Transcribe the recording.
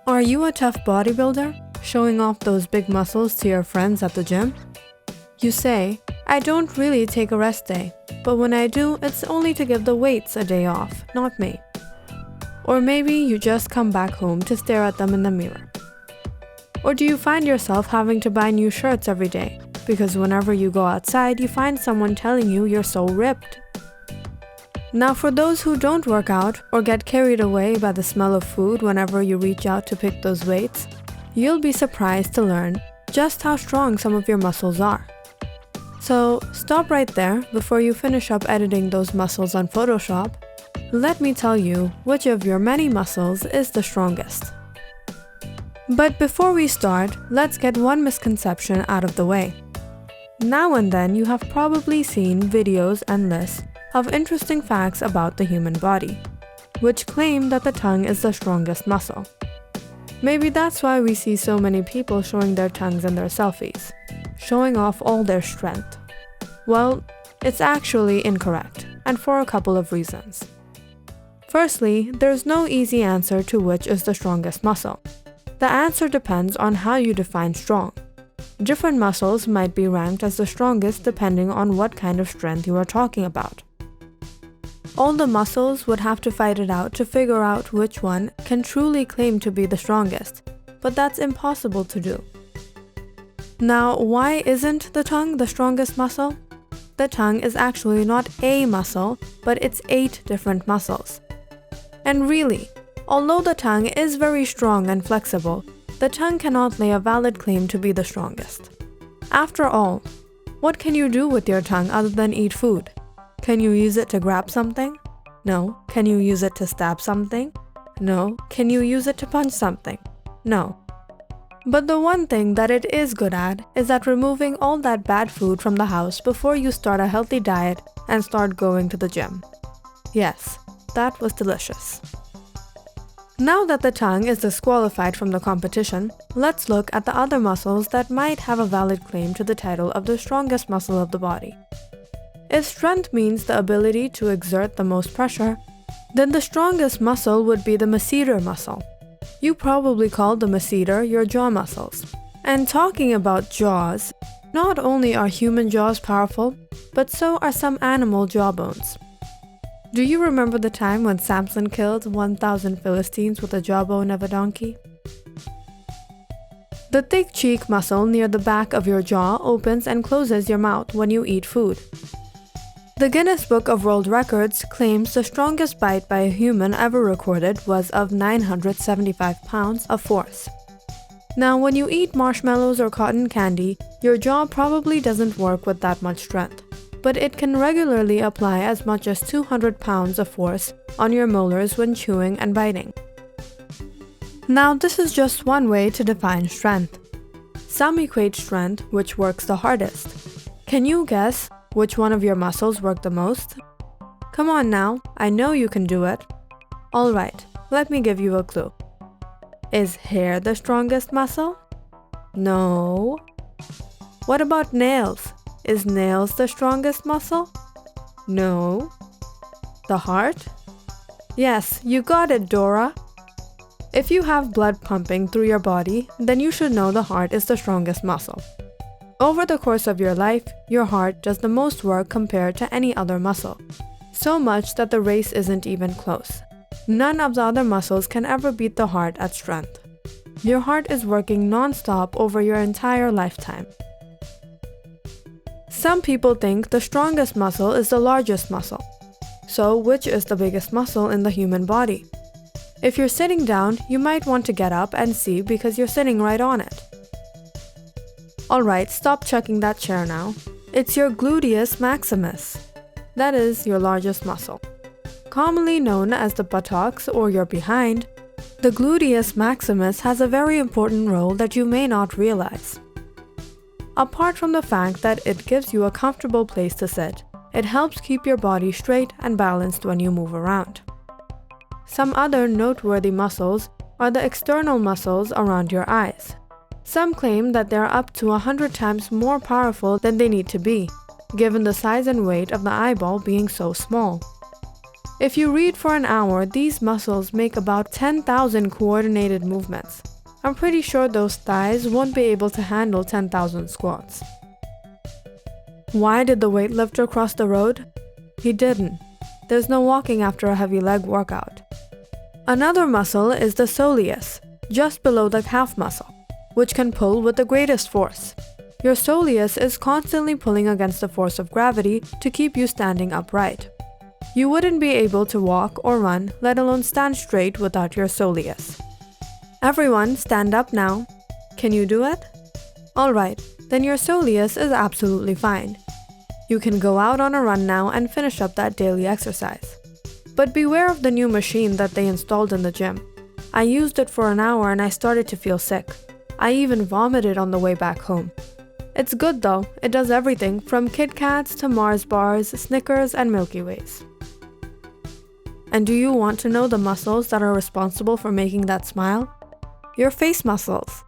Are you a tough bodybuilder, showing off those big muscles to your friends at the gym? You say, I don't really take a rest day, but when I do, it's only to give the weights a day off, not me. Or maybe you just come back home to stare at them in the mirror. Or do you find yourself having to buy new shirts every day, because whenever you go outside, you find someone telling you you're so ripped? Now for those who don't work out or get carried away by the smell of food whenever you reach out to pick those weights, you'll be surprised to learn just how strong some of your muscles are. So stop right there before you finish up editing those muscles on Photoshop. Let me tell you which of your many muscles is the strongest. But before we start, let's get one misconception out of the way. Now and then you have probably seen videos and lists of interesting facts about the human body, which claim that the tongue is the strongest muscle. Maybe that's why we see so many people showing their tongues in their selfies, showing off all their strength. Well, it's actually incorrect, and for a couple of reasons. Firstly, there's no easy answer to which is the strongest muscle. The answer depends on how you define strong. Different muscles might be ranked as the strongest depending on what kind of strength you are talking about. All the muscles would have to fight it out to figure out which one can truly claim to be the strongest, but that's impossible to do. Now, why isn't the tongue the strongest muscle? The tongue is actually not a muscle, but it's 8 different muscles. And really, although the tongue is very strong and flexible, the tongue cannot lay a valid claim to be the strongest. After all, what can you do with your tongue other than eat food? Can you use it to grab something? No. Can you use it to stab something? No. Can you use it to punch something? No. But the one thing that it is good at is at removing all that bad food from the house before you start a healthy diet and start going to the gym. Yes, that was delicious. Now that the tongue is disqualified from the competition, let's look at the other muscles that might have a valid claim to the title of the strongest muscle of the body. If strength means the ability to exert the most pressure, then the strongest muscle would be the masseter muscle. You probably call the masseter your jaw muscles. And talking about jaws, not only are human jaws powerful, but so are some animal jawbones. Do you remember the time when Samson killed 1,000 Philistines with the jawbone of a donkey? The thick cheek muscle near the back of your jaw opens and closes your mouth when you eat food. The Guinness Book of World Records claims the strongest bite by a human ever recorded was of 975 pounds of force. Now, when you eat marshmallows or cotton candy, your jaw probably doesn't work with that much strength, but it can regularly apply as much as 200 pounds of force on your molars when chewing and biting. Now, this is just one way to define strength. Some equate strength, which works the hardest. Can you guess which one of your muscles work the most? Come on now, I know you can do it. Alright, let me give you a clue. Is hair the strongest muscle? No. What about nails? Is nails the strongest muscle? No. The heart? Yes, you got it, Dora. If you have blood pumping through your body, then you should know the heart is the strongest muscle. Over the course of your life, your heart does the most work compared to any other muscle. So much that the race isn't even close. None of the other muscles can ever beat the heart at strength. Your heart is working non-stop over your entire lifetime. Some people think the strongest muscle is the largest muscle. So, which is the biggest muscle in the human body? If you're sitting down, you might want to get up and see because you're sitting right on it. Alright, stop checking that chair now. It's your gluteus maximus. That is your largest muscle. Commonly known as the buttocks or your behind, the gluteus maximus has a very important role that you may not realize. Apart from the fact that it gives you a comfortable place to sit, it helps keep your body straight and balanced when you move around. Some other noteworthy muscles are the external muscles around your eyes. Some claim that they are up to 100 times more powerful than they need to be, given the size and weight of the eyeball being so small. If you read for an hour, these muscles make about 10,000 coordinated movements. I'm pretty sure those thighs won't be able to handle 10,000 squats. Why did the weightlifter cross the road? He didn't. There's no walking after a heavy leg workout. Another muscle is the soleus, just below the calf muscle, which can pull with the greatest force. Your soleus is constantly pulling against the force of gravity to keep you standing upright. You wouldn't be able to walk or run, let alone stand straight without your soleus. Everyone, stand up now. Can you do it? Alright, then your soleus is absolutely fine. You can go out on a run now and finish up that daily exercise. But beware of the new machine that they installed in the gym. I used it for an hour and I started to feel sick. I even vomited on the way back home. It's good though, it does everything from Kit Kats to Mars bars, Snickers, and Milky Ways. And do you want to know the muscles that are responsible for making that smile? Your face muscles.